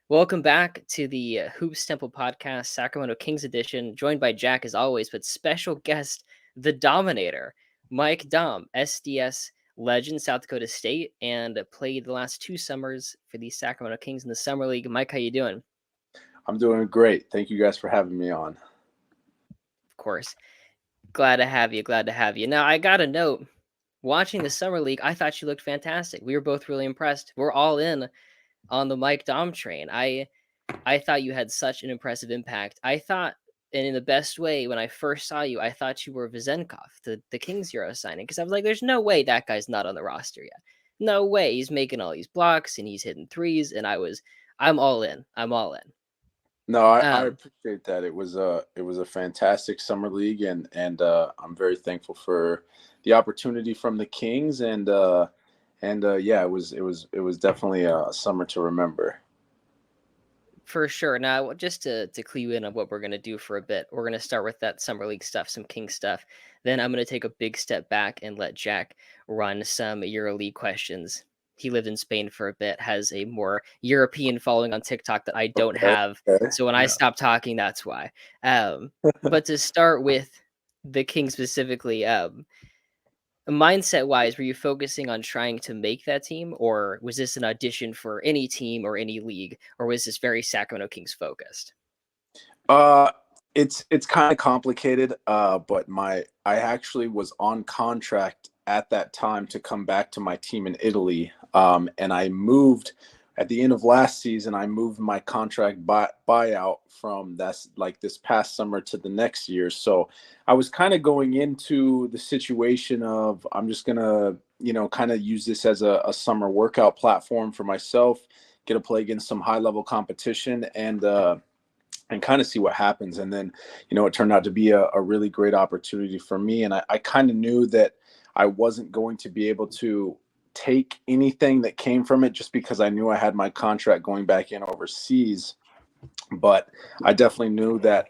Welcome back to the Hoops Temple Podcast, Sacramento Kings edition, joined by Jack as always, but special guest, the Dauminator, Mike Daum, SDS legend, South Dakota State, and played the last 2 summers for the Sacramento Kings in the Summer League. Mike, how you doing? I'm doing great. Thank you guys for having me on. Of course. Glad to have you. Now, I got a note. Watching the Summer League, I thought you looked fantastic. We were both really impressed. We're all in on the Mike Daum train. I thought you had such an impressive impact. I thought, and in the best way, when I first saw you, I thought you were Vezenkov, the Kings Euro signing, because I was like, there's no way that guy's not on the roster yet. No way. He's making all these blocks and he's hitting threes, and I'm all in. No, I appreciate that. It was a fantastic summer league, and I'm very thankful for the opportunity from the Kings, and yeah, it was definitely a summer to remember. For sure. Now, just to clue you in on what we're going to do for a bit, we're going to start with that Summer League stuff, some King stuff. Then I'm going to take a big step back and let Jack run some EuroLeague questions. He lived in Spain for a bit, has a more European following on TikTok that I don't have. Okay. So when I stop talking, that's why. But to start with the King specifically, mindset wise, were you focusing on trying to make that team, or was this an audition for any team or any league, or was this very Sacramento Kings focused? It's kind of complicated, but I actually was on contract at that time to come back to my team in Italy, and I moved at the end of last season. I moved my contract buyout from this past summer to the next year. So I was kind of going into the situation of, I'm just gonna kind of use this as a summer workout platform for myself, get to play against some high level competition, and kind of see what happens. And then, it turned out to be a really great opportunity for me. And I kind of knew that I wasn't going to be able to take anything that came from it, just because I knew I had my contract going back in overseas. But I definitely knew that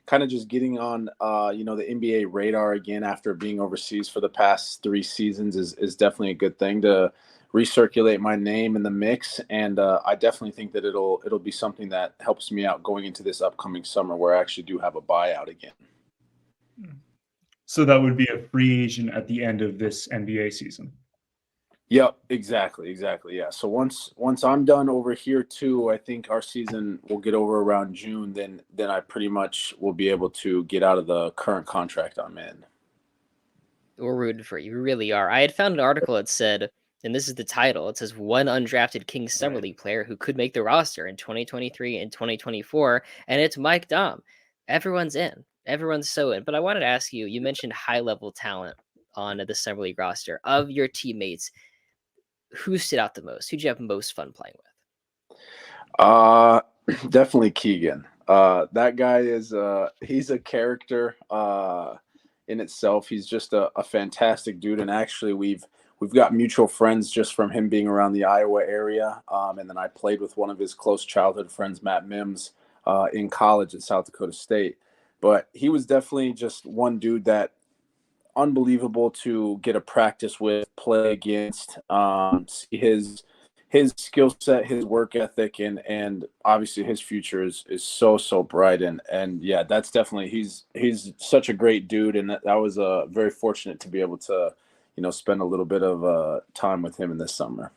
kind of just getting on, the NBA radar again after being overseas for the past 3 seasons is definitely a good thing to recirculate my name in the mix. And I definitely think that it'll be something that helps me out going into this upcoming summer, where I actually do have a buyout again. So that would be a free agent at the end of this NBA season. Yep, exactly. Yeah. So once I'm done over here too, I think our season will get over around June. Then I pretty much will be able to get out of the current contract I'm in. We're rooting for you. We really are. I had found an article that said, and this is the title, it says one undrafted Kings Summer League player who could make the roster in 2023 and 2024, and it's Mike Daum. Everyone's in. Everyone's so in. But I wanted to ask you, you mentioned high-level talent on the Summer League roster. Of your teammates, who stood out the most? Who'd you have most fun playing with? Definitely Keegan. That guy he's a character in itself. He's just a fantastic dude. And actually we've got mutual friends just from him being around the Iowa area. And then I played with one of his close childhood friends, Matt Mims, in college at South Dakota State. But he was definitely just one dude that unbelievable to get a practice with, play against, see his skill set, his work ethic, and obviously his future is so bright. And yeah, that's definitely, he's such a great dude. And that was very fortunate to be able to, spend a little bit of time with him in this summer.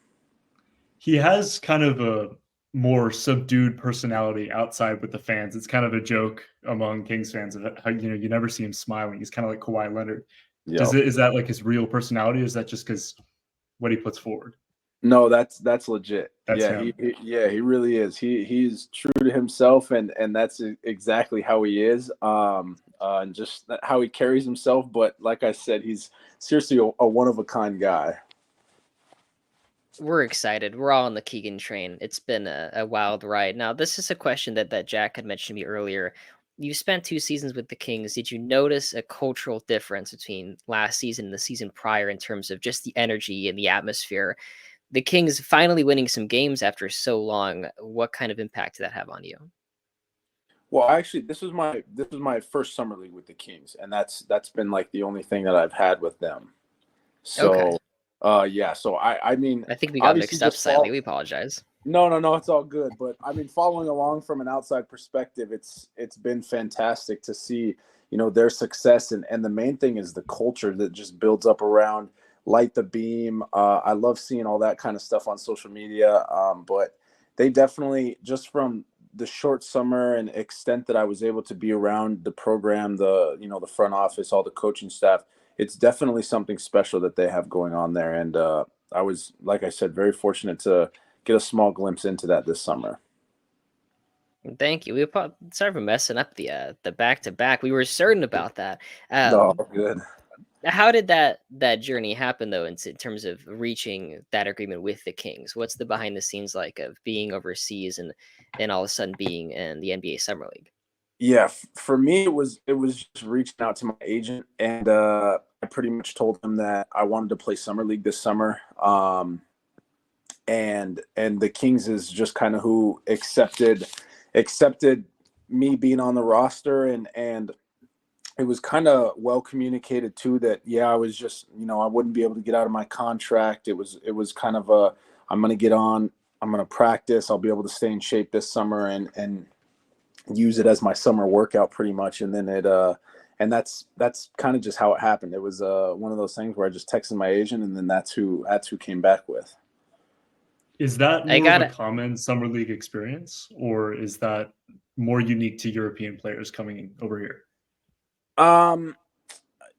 He has kind of a more subdued personality outside with the fans. It's kind of a joke among Kings fans of how, you never see him smiling. He's kind of like Kawhi Leonard. Yep. Is that like his real personality? Or is that just because what he puts forward? No, that's legit. That's him. He really is. He's true to himself, and that's exactly how he is. And just how he carries himself. But like I said, he's seriously a one of a kind guy. We're excited. We're all on the Keegan train. It's been a wild ride. Now, this is a question that Jack had mentioned to me earlier. You spent 2 seasons with the Kings. Did you notice a cultural difference between last season and the season prior in terms of just the energy and the atmosphere? The Kings finally winning some games after so long. What kind of impact did that have on you? Well, actually, this was my first summer league with the Kings, and that's been like the only thing that I've had with them. So, Yeah. So I mean, I think we got obviously mixed up just slightly. We apologize. No, it's all good. But I mean, following along from an outside perspective, it's been fantastic to see, their success. And the main thing is the culture that just builds up around Light the Beam. I love seeing all that kind of stuff on social media. But they definitely, just from the short summer and extent that I was able to be around the program, the front office, all the coaching staff, it's definitely something special that they have going on there. And I was, like I said, very fortunate to get a small glimpse into that this summer. Thank you. Sorry for messing up the back to back. We were certain about that. No, good. How did that journey happen though, in terms of reaching that agreement with the Kings? What's the behind the scenes like of being overseas and all of a sudden being in the NBA Summer League? Yeah, for me, it was just reaching out to my agent, and I pretty much told him that I wanted to play summer league this summer. And the Kings is just kind of who accepted me being on the roster, and it was kind of well communicated too that I was just, I wouldn't be able to get out of my contract. It was kind of I'm going to get on, I'm going to practice, I'll be able to stay in shape this summer and use it as my summer workout pretty much. And then and that's kind of just how it happened. It was one of those things where I just texted my agent, and then that's who came back with. Is that more of a common summer league experience, or is that more unique to European players coming over here?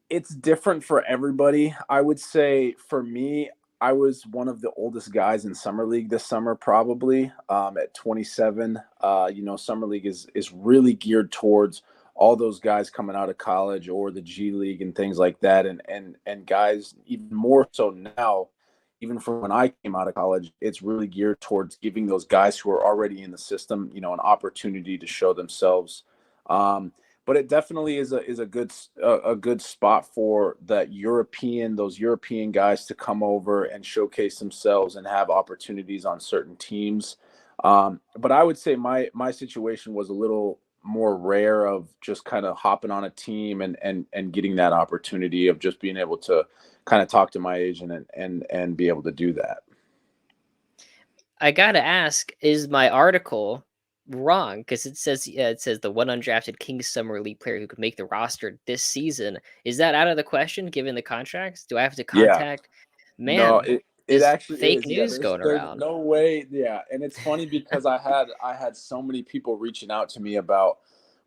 It's different for everybody. I would say for me, I was one of the oldest guys in summer league this summer, probably at 27. Summer league is really geared towards all those guys coming out of college or the G League and things like that. And guys, even more so now, even from when I came out of college, it's really geared towards giving those guys who are already in the system, an opportunity to show themselves. But it definitely is a good spot for those European guys to come over and showcase themselves and have opportunities on certain teams. But I would say my situation was a little more rare, of just kind of hopping on a team and getting that opportunity of just being able to kind of talk to my agent and be able to do that. I gotta ask, is my article wrong? Because it says the one undrafted Kings Summer League player who could make the roster this season. Is that out of the question given the contracts? Do I have to contact? Man, no, it actually fake is. news going There's around. no way. Yeah, and it's funny because I had so many people reaching out to me about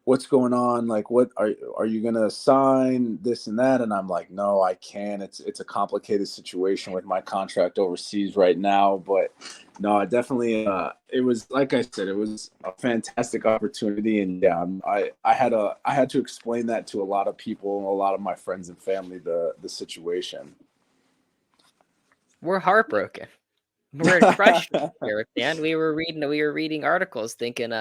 what's going on. Like, what are you gonna sign this and that? And I'm like, no, I can't. It's a complicated situation with my contract overseas right now. But no, I definitely. It was, like I said, it was a fantastic opportunity, and I had to explain that to a lot of people, a lot of my friends and family, the situation. We're heartbroken. We're crushed here, Dan. We were reading articles thinking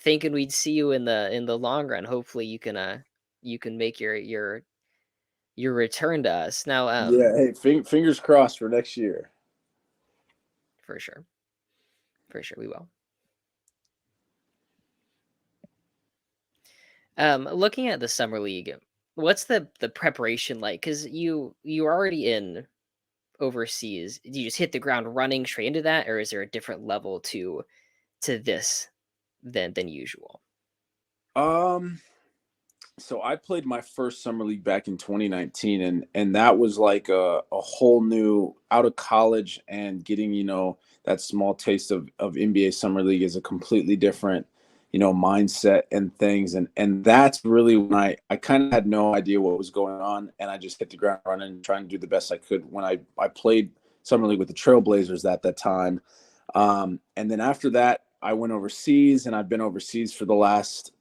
we'd see you in the long run. Hopefully you can make your return to us. Now Hey, fingers crossed for next year. For sure we will. Looking at the summer league, what's the preparation like? Because you're already in overseas. Do you just hit the ground running straight into that, or is there a different level to this than usual? So I played my first summer league back in 2019, and that was like a whole new, out of college and getting that small taste of NBA summer league is a completely different mindset and things, and that's really when I kind of had no idea what was going on, and I just hit the ground running and trying to do the best I could when I played summer league with the Trailblazers at that time. And then after that, I went overseas, and I've been overseas for the last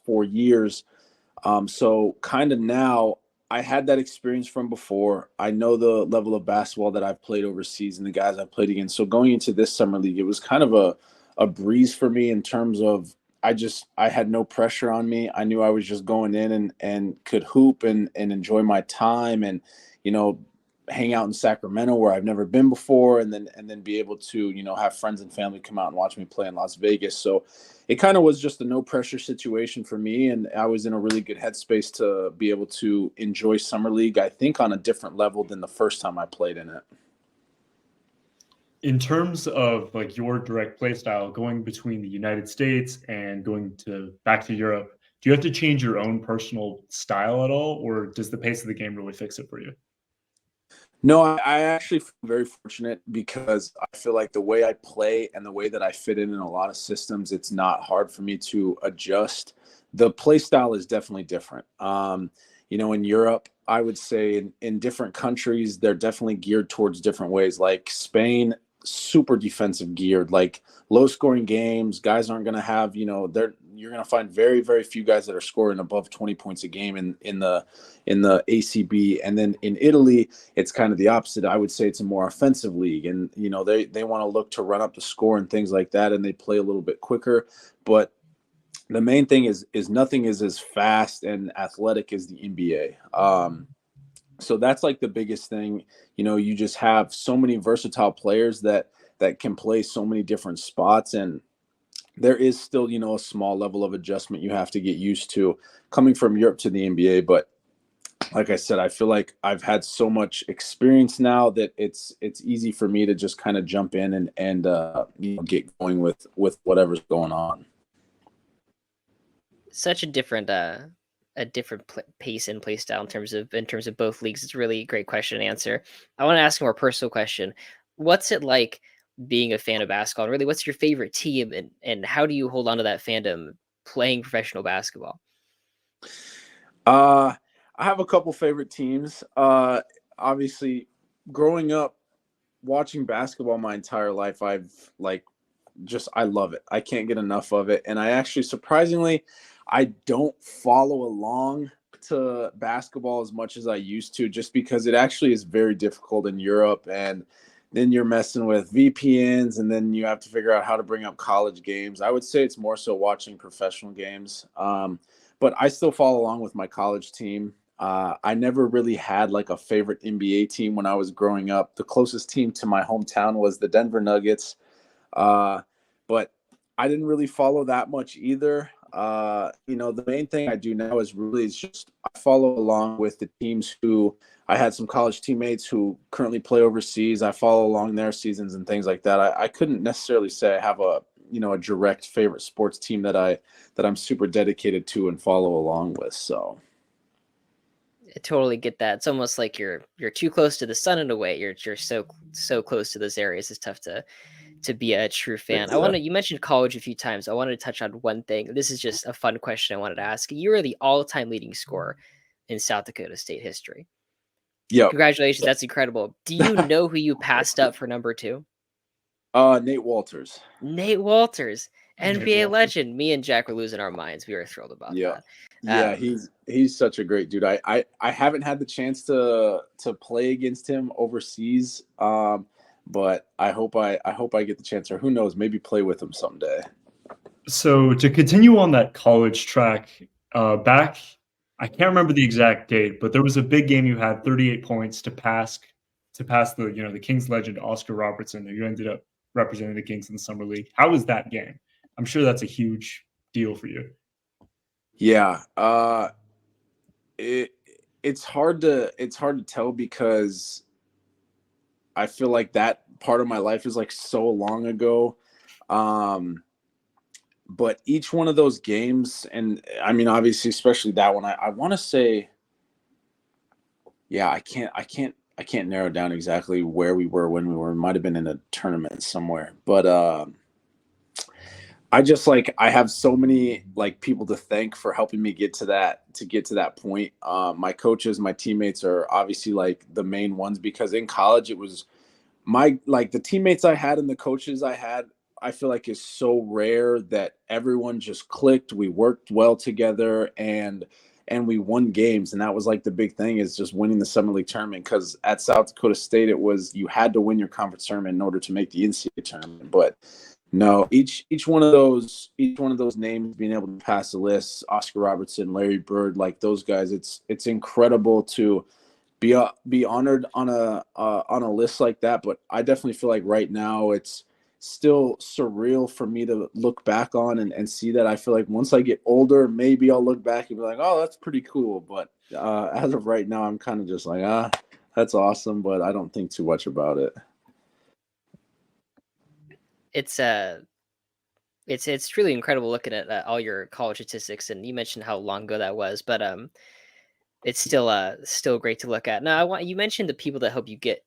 4 years. So kind of now I had that experience from before. I know the level of basketball that I've played overseas and the guys I've played against. So going into this summer league, it was kind of a breeze for me in terms of I had no pressure on me. I knew I was just going in and could hoop and enjoy my time and, hang out in Sacramento where I've never been before, and then be able to, have friends and family come out and watch me play in Las Vegas. So it kind of was just a no pressure situation for me. And I was in a really good headspace to be able to enjoy summer league, I think, on a different level than the first time I played in it. In terms of like your direct play style, going between the United States and going back to Europe, do you have to change your own personal style at all, or does the pace of the game really fix it for you? No, I actually feel very fortunate because I feel like the way I play and the way that I fit in a lot of systems, it's not hard for me to adjust. The play style is definitely different. In Europe, I would say in different countries, they're definitely geared towards different ways. Like Spain, super defensive geared, like low scoring games. Guys aren't going to have, you're going to find very, very few guys that are scoring above 20 points a game in the ACB. And then in Italy, it's kind of the opposite. I would say it's a more offensive league, and they want to look to run up the score and things like that, and they play a little bit quicker. But the main thing is nothing is as fast and athletic as the NBA. So that's like the biggest thing. You just have so many versatile players that can play so many different spots, and there is still a small level of adjustment you have to get used to coming from Europe to the NBA. But like I said, I feel like I've had so much experience now that it's easy for me to just kind of jump in and get going with whatever's going on. Such a different pace and play style in terms of both leagues. It's really a great question to answer. I want to ask a more personal question. What's it like being a fan of basketball? And really, what's your favorite team, and how do you hold on to that fandom playing professional basketball? I have a couple favorite teams. Obviously, growing up watching basketball my entire life, I love it. I can't get enough of it. And I actually, surprisingly, I don't follow along to basketball as much as I used to, just because it actually is very difficult in Europe. And then you're messing with VPNs, and then you have to figure out how to bring up college games. I would say it's more so watching professional games. But I still follow along with my college team. I never really had like a favorite NBA team when I was growing up. The closest team to my hometown was the Denver Nuggets. But I didn't really follow that much either. The main thing I do now is just I follow along with the teams who I had some college teammates who currently play overseas. I follow along their seasons and things like that. I couldn't necessarily say I have a direct favorite sports team that I'm super dedicated to and follow along with. So I totally get that. It's almost like you're too close to the sun in a way. You're so close to those areas. It's tough to be a true fan. You mentioned college a few times. I wanted to touch on one thing. This is just a fun question I wanted to ask. You are the all-time leading scorer in South Dakota State history. Yeah. Congratulations. That's incredible. Do you know who you passed up for number 2? Nate Walters. Nate Walters, NBA legend. Me and Jack were losing our minds. We were thrilled about that. Yeah, he's such a great dude. I haven't had the chance to play against him overseas. But I hope I get the chance, or who knows, maybe play with him someday. So to continue on that college track, back, I can't remember the exact date, but there was a big game you had 38 points to pass the Kings legend Oscar Robertson, who ended up representing the Kings in the summer league. How was that game? I'm sure that's a huge deal for you. Yeah, it's hard to tell because I feel like that part of my life is like so long ago. But each one of those games, and I mean, obviously, especially that one, I want to say, yeah, I can't narrow down exactly where we were when we were. It might have been in a tournament somewhere, but I have so many like people to thank for helping me get to that point. My coaches, my teammates are obviously like the main ones, because in college it was the teammates I had and the coaches I had, I feel like is so rare that everyone just clicked. We worked well together and we won games. And that was like the big thing, is just winning the summer league tournament. Because at South Dakota State, you had to win your conference tournament in order to make the NCAA tournament. But no, each one of those names being able to pass the list, Oscar Robertson, Larry Bird, like those guys, it's incredible to be honored on a list like that. But I definitely feel like right now it's still surreal for me to look back on and see that. I feel like once I get older, maybe I'll look back and be like, oh, that's pretty cool. But as of right now, I'm kind of just like, that's awesome, but I don't think too much about it. it's it's really incredible looking at all your college statistics, and you mentioned how long ago that was, but it's still great to look at. Now, you mentioned the people that help you get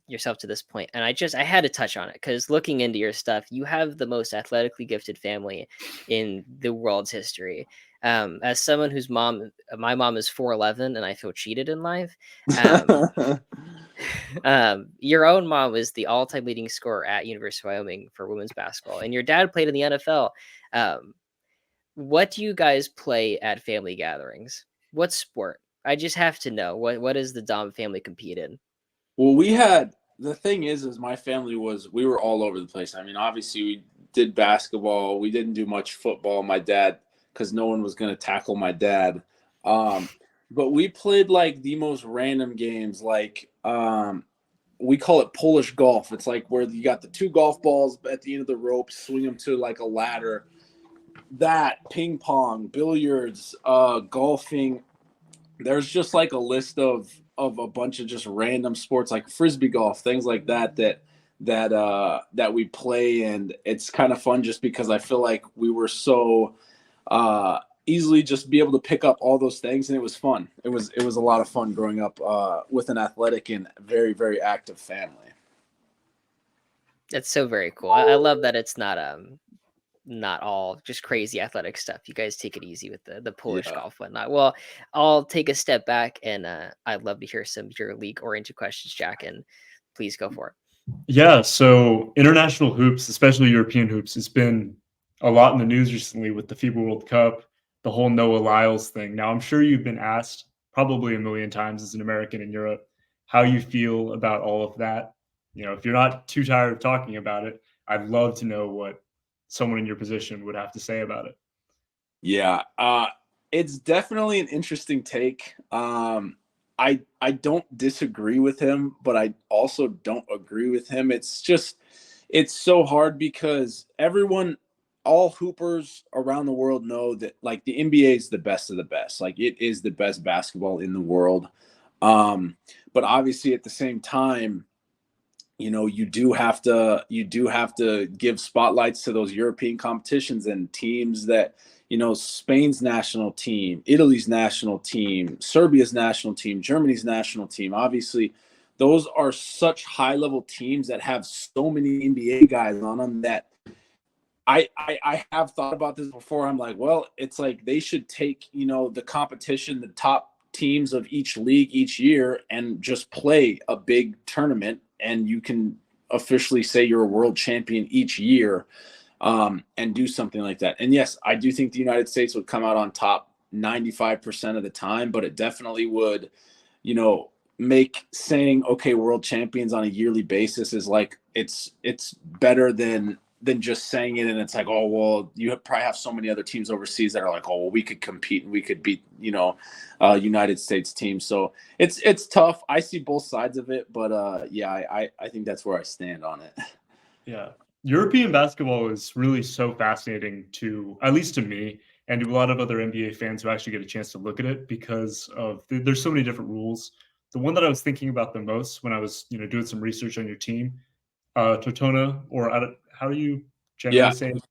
yourself to this point, and I had to touch on it because looking into your stuff, you have the most athletically gifted family in the world's history. As someone whose my mom is 4'11", and I feel cheated in life. Your own mom was the all-time leading scorer at University of Wyoming for women's basketball, and your dad played in the NFL. What do you guys play at family gatherings? What sport? I just have to know. What does the Daum family compete in? Well, the thing is my family we were all over the place. I mean, obviously we did basketball. We didn't do much football. My dad, because no one was going to tackle my dad. But we played like the most random games, like we call it Polish golf. It's like where you got the two golf balls at the end of the rope, swing them to like a ladder. That, ping pong, billiards, golfing. There's just like a list of a bunch of just random sports like frisbee golf, things like that we play, and it's kind of fun just because I feel like we were so easily just be able to pick up all those things, and it was fun. It was a lot of fun growing up with an athletic and very, very active family. That's so very cool. I love that it's not all just crazy athletic stuff. You guys take it easy with the Polish golf whatnot. Well, I'll take a step back, and I'd love to hear some of your league-oriented questions, Jack, and please go for it. Yeah, so international hoops, especially European hoops, has been a lot in the news recently with the FIBA World Cup, the whole Noah Lyles thing. Now, I'm sure you've been asked probably a million times as an American in Europe how you feel about all of that. You know, if you're not too tired of talking about it, I'd love to know what someone in your position would have to say about it. Yeah, it's definitely an interesting take. I don't disagree with him, but I also don't agree with him. It's so hard because all hoopers around the world know that like the NBA is the best of the best. Like it is the best basketball in the world. But obviously at the same time, you know, you do have to give spotlights to those European competitions and teams that, you know, Spain's national team, Italy's national team, Serbia's national team, Germany's national team. Obviously, those are such high-level teams that have so many NBA guys on them that I have thought about this before. I'm like, well, it's like they should take, you know, the competition, the top teams of each league each year, and just play a big tournament, and you can officially say you're a world champion each year, and do something like that. And yes, I do think the United States would come out on top 95% of the time, but it definitely would, you know, make saying, okay, world champions on a yearly basis is like, it's better than just saying it. And it's like, oh, well, you probably have so many other teams overseas that are like, oh, well, we could compete and we could beat, you know, United States team. So it's tough. I see both sides of it, but yeah, I think that's where I stand on it. Yeah. European basketball is really so fascinating at least to me, and to a lot of other NBA fans who actually get a chance to look at it because of there's so many different rules. The one that I was thinking about the most when I was, you know, doing some research on your team, Tortona, or how do you generally say it?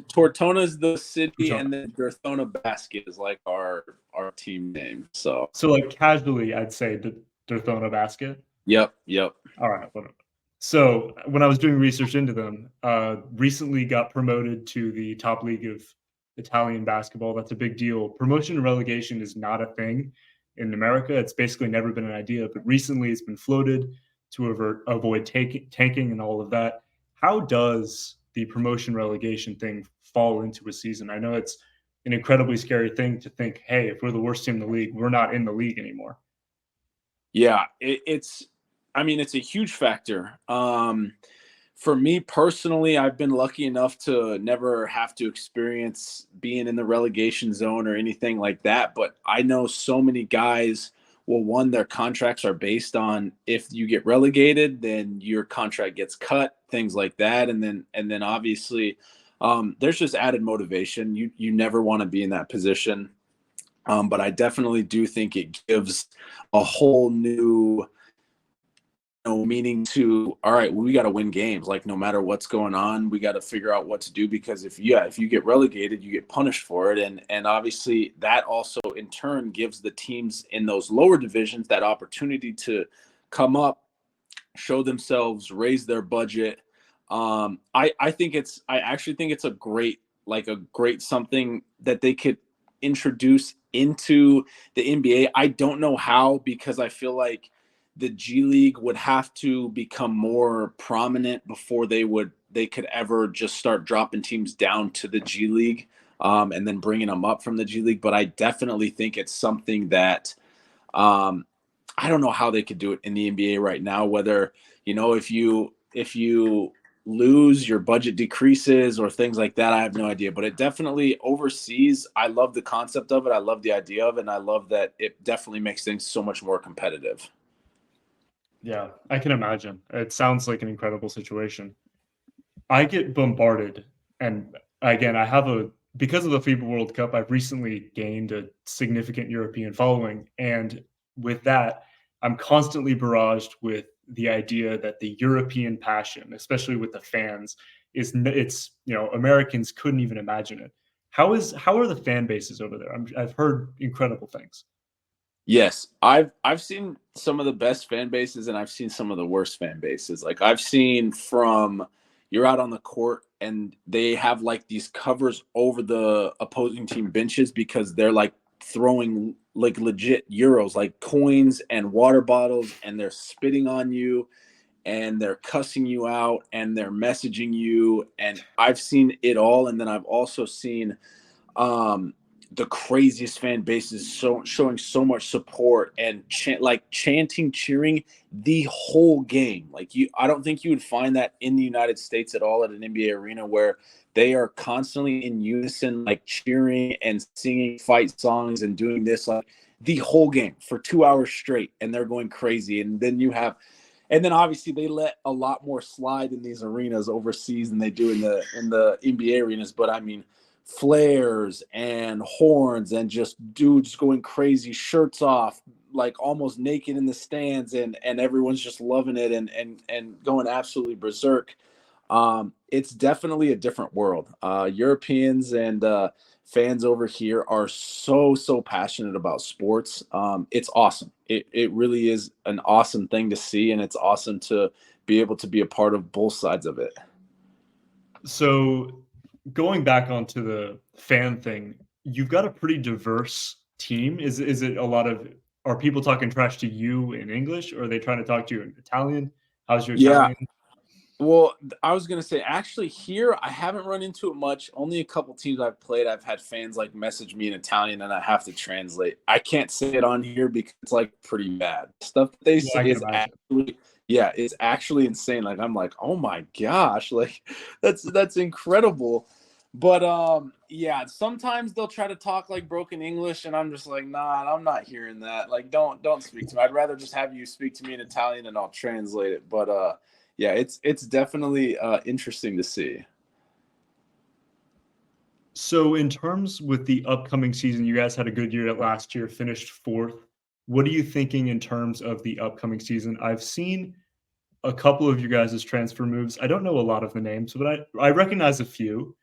Tortona is the city, Tortona. And then Derthona Basket is like our team name. So like casually, I'd say Derthona Basket. Yep. All right. So when I was doing research into them, recently got promoted to the top league of Italian basketball. That's a big deal. Promotion and relegation is not a thing in America. It's basically never been an idea, but recently it's been floated to avoid tanking and all of that. How does the promotion relegation thing fall into a season? I know it's an incredibly scary thing to think, hey, if we're the worst team in the league, we're not in the league anymore. Yeah, it's a huge factor. For me personally, I've been lucky enough to never have to experience being in the relegation zone or anything like that. But I know so many guys, well, one, their contracts are based on if you get relegated, then your contract gets cut, things like that. And then obviously there's just added motivation. You never want to be in that position. But I definitely do think it gives a whole new meaning to, all right, we got to win games. Like, no matter what's going on, we got to figure out what to do, because if you get relegated, you get punished for it. And obviously that also in turn gives the teams in those lower divisions that opportunity to come up, show themselves, raise their budget. I actually think it's a great something that they could introduce into the NBA. I don't know how, because I feel like the G League would have to become more prominent before they could ever just start dropping teams down to the G League, and then bringing them up from the G League. But I definitely think it's something that I don't know how they could do it in the NBA right now, whether, if you lose, your budget decreases or things like that. I have no idea, but it definitely overseas. I love the concept of it. I love the idea of it. And I love that it definitely makes things so much more competitive. Yeah, I can imagine. It sounds like an incredible situation. I get bombarded, and again, because of the FIBA World Cup, I've recently gained a significant European following, and with that, I'm constantly barraged with the idea that the European passion, especially with the fans, Americans couldn't even imagine it. How are the fan bases over there? I've heard incredible things. Yes, I've seen some of the best fan bases, and I've seen some of the worst fan bases. Like, I've seen you're out on the court and they have like these covers over the opposing team benches because they're like throwing like legit euros, like coins and water bottles, and they're spitting on you and they're cussing you out and they're messaging you. And I've seen it all. And then I've also seen the craziest fan bases showing so much support and chanting, cheering the whole game. I don't think you would find that in the United States at all at an NBA arena, where they are constantly in unison, like cheering and singing fight songs and doing this like the whole game for 2 hours straight, and they're going crazy. And then obviously they let a lot more slide in these arenas overseas than they do in the NBA arenas. But I mean, flares and horns and just dudes going crazy, shirts off, like almost naked in the stands, and everyone's just loving it and going absolutely berserk. It's definitely a different world. Europeans and fans over here are so passionate about sports. It's awesome. It really is an awesome thing to see, and it's awesome to be able to be a part of both sides of it. So going back onto the fan thing, you've got a pretty diverse team. Is it are people talking trash to you in English, or are they trying to talk to you in Italian? How's your Italian? Well, I was going to say, actually, here, I haven't run into it much. Only a couple teams I've played, I've had fans like message me in Italian and I have to translate. I can't say it on here because it's like pretty bad. Stuff that they say is it's actually insane. Like, I'm like, oh my gosh, like that's incredible. But sometimes they'll try to talk like broken English, and I'm just like, nah, I'm not hearing that. Like, don't speak to me. I'd rather just have you speak to me in Italian and I'll translate it. But it's definitely interesting to see. So in terms with the upcoming season, you guys had a good year last year, finished 4th. What are you thinking in terms of the upcoming season? I've seen a couple of you guys' transfer moves. I don't know a lot of the names, but I recognize a few.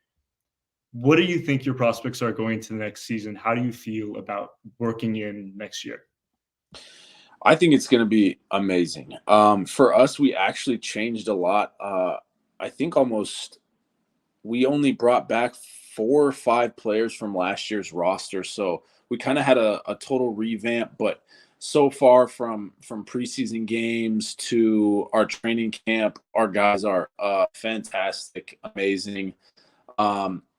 What do you think your prospects are going to the next season? How do you feel about working in next year? I think it's going to be amazing. For us, we actually changed a lot. I think we only brought back 4 or 5 players from last year's roster. So we kind of had a total revamp, but so far from preseason games to our training camp, our guys are fantastic, amazing.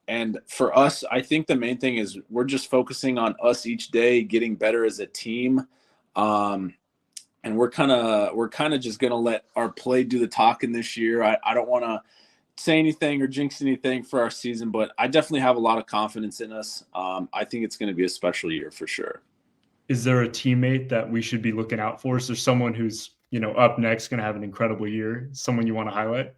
And for us, I think the main thing is we're just focusing on us each day, getting better as a team. And we're kind of just going to let our play do the talking this year. I don't want to say anything or jinx anything for our season, but I definitely have a lot of confidence in us. I think it's going to be a special year for sure. Is there a teammate that we should be looking out for? Is there someone who's, up next going to have an incredible year? Someone you want to highlight?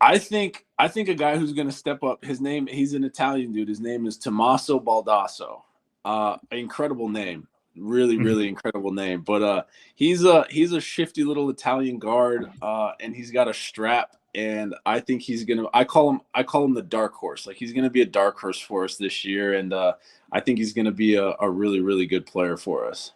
I think a guy who's going to step up, he's an Italian dude. His name is Tommaso Baldasso. Incredible name. Really incredible name. But he's a shifty little Italian guard, and he's got a strap. And I think he's gonna. I call him the dark horse. Like, he's gonna be a dark horse for us this year, and I think he's gonna be a really good player for us.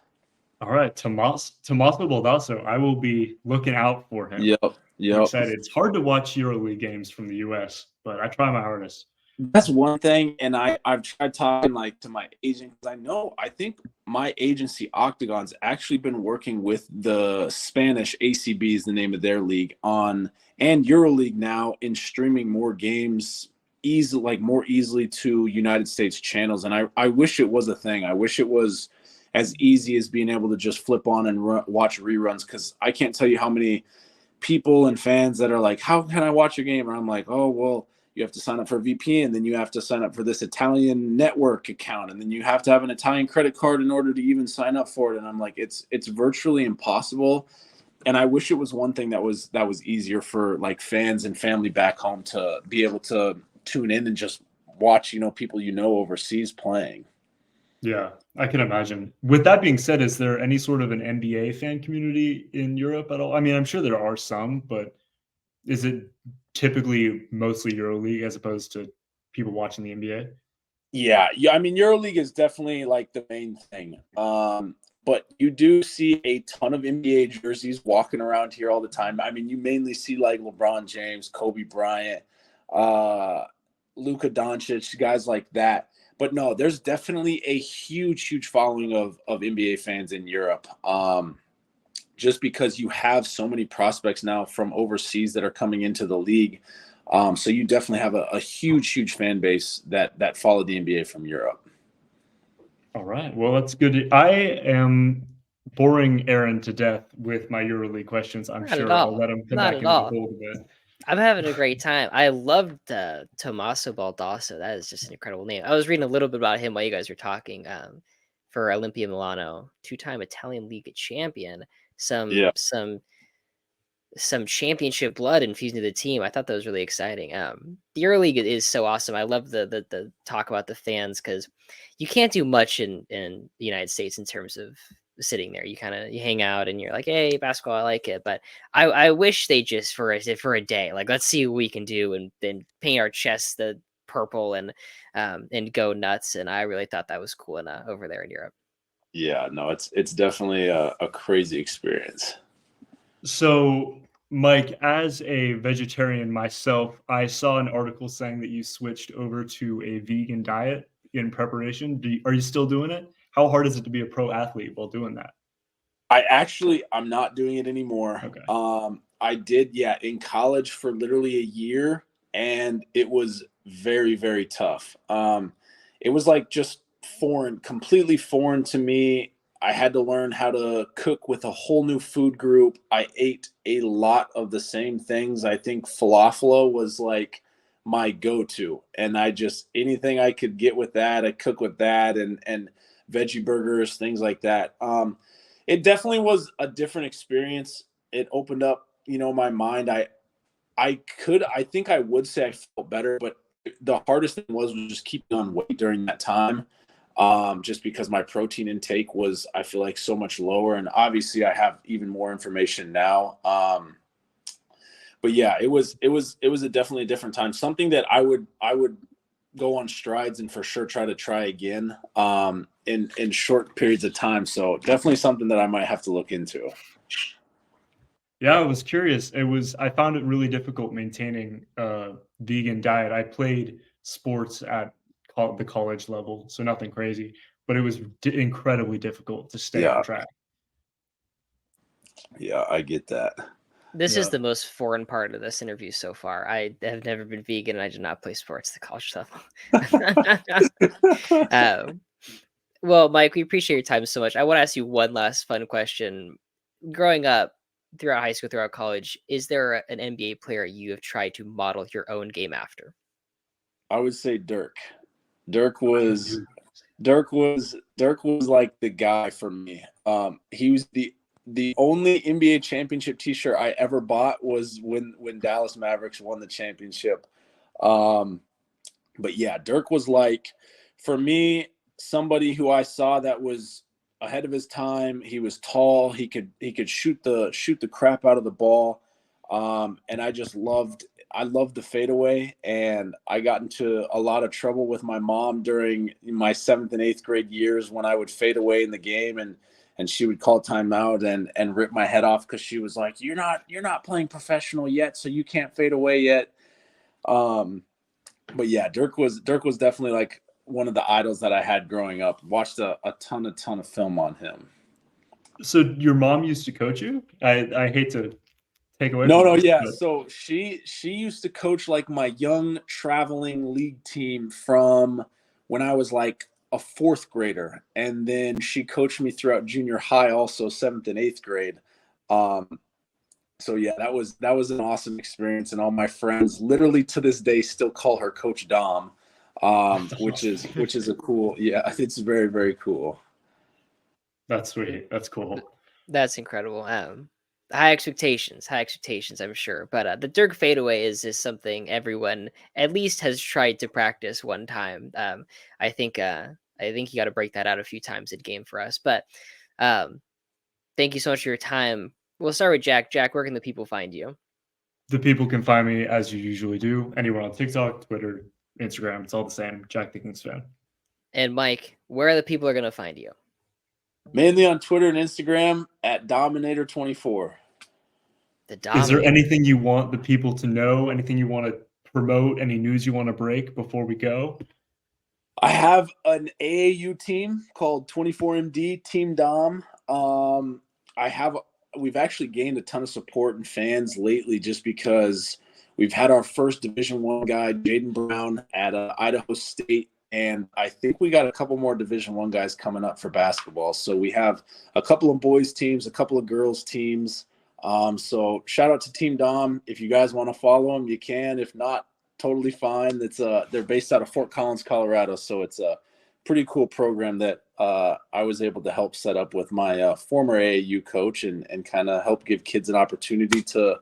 All right, Tommaso Baldasso. I will be looking out for him. Yep. I'm excited. It's hard to watch EuroLeague games from the US, but I try my hardest. That's one thing, and I've tried talking to my agent, because I think my agency Octagon's actually been working with the Spanish ACB is the name of their league and EuroLeague now in streaming more games more easily to United States channels, and I wish it was a thing. I wish it was as easy as being able to just flip on and watch reruns, because I can't tell you how many people and fans that are like, how can I watch your game? And I'm like, oh, well, you have to sign up for a VPN, then you have to sign up for this Italian network account, and then you have to have an Italian credit card in order to even sign up for it. And I'm like, it's virtually impossible. And I wish it was one thing that was easier for like fans and family back home to be able to tune in and just watch, people overseas playing. Yeah, I can imagine. With that being said, is there any sort of an NBA fan community in Europe at all? I mean, I'm sure there are some, but is it typically mostly EuroLeague as opposed to people watching the NBA? Yeah. I mean, EuroLeague is definitely like the main thing. But you do see a ton of NBA jerseys walking around here all the time. I mean, you mainly see like LeBron James, Kobe Bryant, Luka Doncic, guys like that. But no, there's definitely a huge following of NBA fans in Europe. Just because you have so many prospects now from overseas that are coming into the league. So you definitely have a huge fan base that follow the NBA from Europe. All right. Well, that's good. I am boring Aaron to death with my EuroLeague questions. I'm sure I'll let him come back into the fold a bit. I'm having a great time. I loved Tommaso Baldasso. That is just an incredible name. I was reading a little bit about him while you guys were talking. For Olimpia Milano, 2-time Italian League champion, some championship blood infused into the team. I thought that was really exciting. The EuroLeague is so awesome. I love the talk about the fans, because you can't do much in the United States in terms of sitting there. You hang out and you're like, hey, basketball, I like it. But I wish they just for a day, like, let's see what we can do, and then paint our chests the purple and go nuts. And I really thought that was cool over there in Europe. Yeah, no, it's definitely a crazy experience. So, Mike, as a vegetarian myself, I saw an article saying that you switched over to a vegan diet in preparation. Are you still doing it? How hard is it to be a pro athlete while doing that? I'm not doing it anymore. Okay. I did, in college for literally a year, and it was very tough. It was like just completely foreign to me. I had to learn how to cook with a whole new food group. I ate a lot of the same things. I think falafel was like my go-to, and anything I could get with that, I cook with that, and veggie burgers, things like that. It definitely was a different experience. It opened up, my mind. I think I would say I felt better, but the hardest thing was just keeping on weight during that time. Just because my protein intake was, I feel like, so much lower, and obviously I have even more information now. But yeah, it was definitely a different time. Something that I would go on strides and for sure try again in short periods of time. So definitely something that I might have to look into. Yeah, I was curious. I found it really difficult maintaining a vegan diet. I played sports at the college level, so nothing crazy, but it was incredibly difficult to stay on track. Yeah, I get that. This is the most foreign part of this interview so far. I have never been vegan, and I did not play sports at the college level. Well, Mike, we appreciate your time so much. I want to ask you one last fun question. Growing up, throughout high school, throughout college, is there an NBA player you have tried to model your own game after? I would say Dirk. Dirk was like the guy for me. He was the only NBA championship T-shirt I ever bought was when Dallas Mavericks won the championship. But yeah, Dirk was like, for me, somebody who I saw that was ahead of his time. He was tall. He could shoot the crap out of the ball. And I loved the fadeaway, and I got into a lot of trouble with my mom during my 7th and 8th grade years when I would fade away in the game, and she would call timeout and rip my head off because she was like, you're not playing professional yet, so you can't fade away yet. But yeah, Dirk was definitely like one of the idols that I had growing up. Watched a ton of film on him. So your mom used to coach you? I hate to take away No, from this, yeah. but... So she used to coach like my young traveling league team from when I was like a 4th grader, and then she coached me throughout junior high, also 7th and 8th grade. So yeah, that was an awesome experience, and all my friends, literally to this day, still call her Coach Daum, which is a cool. Yeah, it's very, very cool. That's sweet. That's cool. That's incredible. High expectations, I'm sure. But the Dirk fadeaway is something everyone at least has tried to practice one time. I think you got to break that out a few times in game for us. But thank you so much for your time. We'll start with Jack. Jack, where can the people find you? The people can find me as you usually do, anywhere on TikTok, Twitter, Instagram. It's all the same. Jack the Kings fan. And Mike, where the people are going to find you? Mainly on Twitter and Instagram at Dauminator24. The Dauminator. Is there anything you want the people to know? Anything you want to promote? Any news you want to break before we go? I have an AAU team called 24MD Team Daum. We've actually gained a ton of support and fans lately just because we've had our first Division I guy, Jaden Brown, at Idaho State, and I think we got a couple more Division I guys coming up for basketball. So we have a couple of boys teams, a couple of girls teams. So shout out to Team Daum. If you guys want to follow them, you can. If not, totally fine. They're based out of Fort Collins, Colorado. So it's a pretty cool program that I was able to help set up with my former AAU coach and kind of help give kids an opportunity to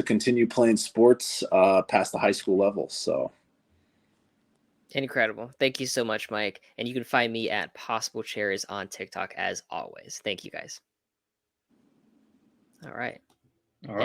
continue playing sports past the high school level. So incredible. Thank you so much, Mike. And you can find me at Possible Chairs on TikTok as always. Thank you guys. All right.